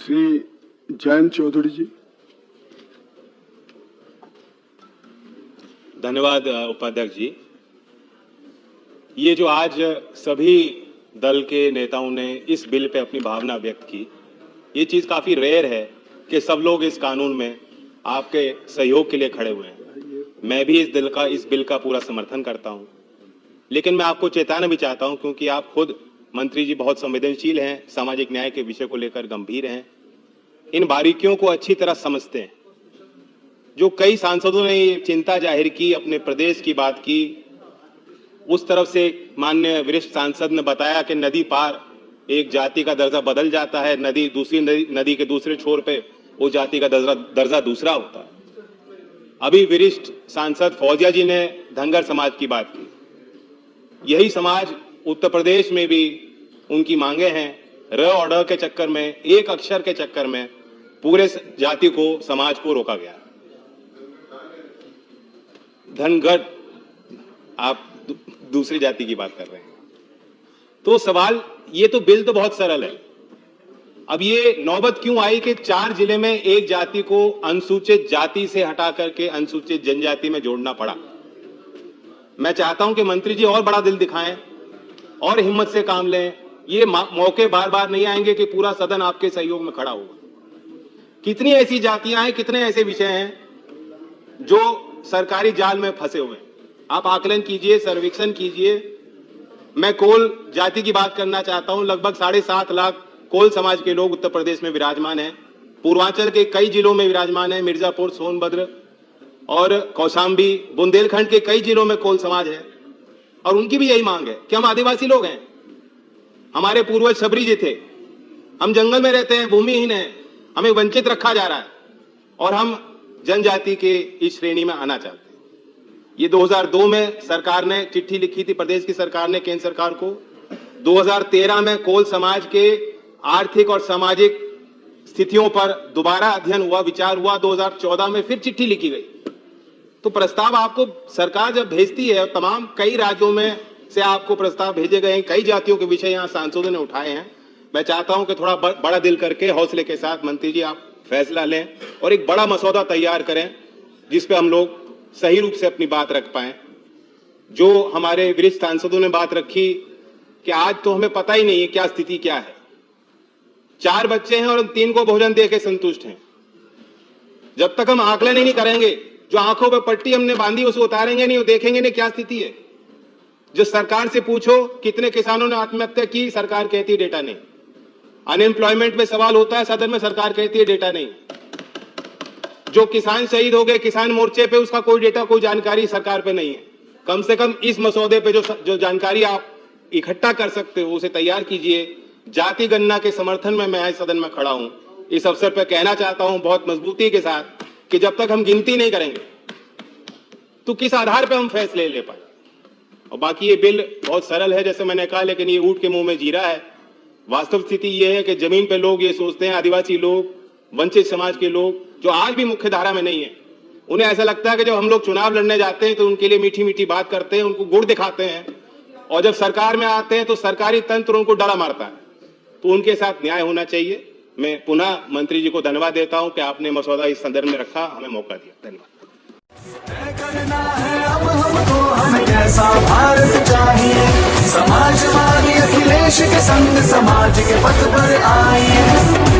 श्री जयंत चौधरी जी। धन्यवाद उपाध्यक्ष जी। ये जो आज सभी दल के नेताओं ने इस बिल पे अपनी भावना व्यक्त की, ये चीज काफी रेयर है कि सब लोग इस कानून में आपके सहयोग के लिए खड़े हुए हैं। मैं भी इस बिल का पूरा समर्थन करता हूं, लेकिन मैं आपको चेताना भी चाहता हूं क्योंकि आप खुद मंत्री जी बहुत संवेदनशील हैं, सामाजिक न्याय के विषय को लेकर गंभीर हैं, इन बारीकियों को अच्छी तरह समझते हैं। जो कई सांसदों ने ये चिंता जाहिर की, अपने प्रदेश की बात की, उस तरफ से माननीय वरिष्ठ सांसद ने बताया कि नदी पार एक जाति का दर्जा बदल जाता है, दूसरी नदी के दूसरे छोर पे वो जाति का दर्जा दूसरा होता है। अभी वरिष्ठ सांसद फौजिया जी ने धनगर समाज की बात की। यही समाज उत्तर प्रदेश में भी उनकी मांगे हैं। र और ड के चक्कर में, एक अक्षर के चक्कर में पूरे जाति को, समाज को रोका गया। धनगर, आप दूसरी जाति की बात कर रहे हैं। तो सवाल, ये तो बिल तो बहुत सरल है। अब ये नौबत क्यों आई कि 4 जिले में एक जाति को अनुसूचित जाति से हटा करके अनुसूचित जनजाति में जोड़ना पड़ा। मैं चाहता हूं कि मंत्री जी और बड़ा दिल दिखाएं और हिम्मत से काम लें। ये मौके बार बार नहीं आएंगे कि पूरा सदन आपके सहयोग में खड़ा होगा। कितनी ऐसी जातियां हैं, कितने ऐसे विषय हैं जो सरकारी जाल में फंसे हुए हैं। आप आकलन कीजिए, सर्वेक्षण कीजिए। मैं कोल जाति की बात करना चाहता हूं। लगभग 7.5 लाख कोल समाज के लोग उत्तर प्रदेश में विराजमान हैं। पूर्वांचल के कई जिलों में विराजमान है, मिर्जापुर, सोनभद्र और कौशाम्बी, बुंदेलखंड के कई जिलों में कोल समाज है। और उनकी भी यही मांग है कि हम आदिवासी लोग हैं, हमारे पूर्वज शबरी जी थे, हम जंगल में रहते हैं, भूमिहीन हैं, हमें वंचित रखा जा रहा है और हम जनजाति के इस श्रेणी में आना चाहते हैं। ये 2002 में सरकार ने चिट्ठी लिखी थी, प्रदेश की सरकार ने केंद्र सरकार को। 2013 में कोल समाज के आर्थिक और सामाजिक स्थितियों पर दोबारा अध्ययन हुआ, विचार हुआ। 2014 में फिर चिट्ठी लिखी गई। तो प्रस्ताव आपको सरकार जब भेजती है, तमाम कई राज्यों में से आपको प्रस्ताव भेजे गए हैं, कई जातियों के विषय यहाँ सांसदों ने उठाए हैं। मैं चाहता हूं कि थोड़ा बड़ा दिल करके, हौसले के साथ मंत्री जी आप फैसला लें और एक बड़ा मसौदा तैयार करें जिसपे हम लोग सही रूप से अपनी बात रख पाए। जो हमारे वरिष्ठ सांसदों ने बात रखी कि आज तो हमें पता ही नहीं है क्या स्थिति क्या है। 4 बच्चे हैं और 3 को भोजन दे के संतुष्ट हैं। जब तक हम आकलन ही नहीं करेंगे, जो आंखों पर पट्टी हमने बांधी उसे उतारेंगे नहीं और देखेंगे नहीं क्या स्थिति है। जो सरकार से पूछो कितने किसानों ने आत्महत्या की, सरकार कहती है डेटा नहीं। अनएम्प्लॉयमेंट में सवाल होता है सदन में, सरकार कहती है डेटा नहीं। जो किसान शहीद हो गए किसान मोर्चे पे, उसका कोई डेटा, कोई जानकारी सरकार पे नहीं है। कम से कम इस मसौदे पे जो जानकारी आप इकट्ठा कर सकते हो उसे तैयार कीजिए। जाति गणना के समर्थन में मैं आज सदन में खड़ा हूं। इस अवसर पर कहना चाहता हूं बहुत मजबूती के साथ कि जब तक हम गिनती नहीं करेंगे तो किस आधार पर हम फैसले ले पाए। और बाकी ये बिल बहुत सरल है जैसे मैंने कहा, लेकिन ये ऊंट के मुंह में जीरा है। वास्तव स्थिति ये है कि जमीन पे लोग ये सोचते हैं, आदिवासी लोग, वंचित समाज के लोग जो आज भी मुख्य धारा में नहीं है, उन्हें ऐसा लगता है कि जब हम लोग चुनाव लड़ने जाते हैं तो उनके लिए मीठी मीठी बात करते हैं, उनको गुड़ दिखाते हैं, और जब सरकार में आते हैं तो सरकारी तंत्र उनको डरा मारता है। तो उनके साथ न्याय होना चाहिए। मैं पुनः मंत्री जी को धन्यवाद देता हूं कि आपने मसौदा इस संदर्भ में रखा, हमें मौका दिया। धन्यवाद। करना है अब हमको, हमें कैसा भारत चाहिए। समाजवादी अखिलेश के संग समाज के पथ पर आइए।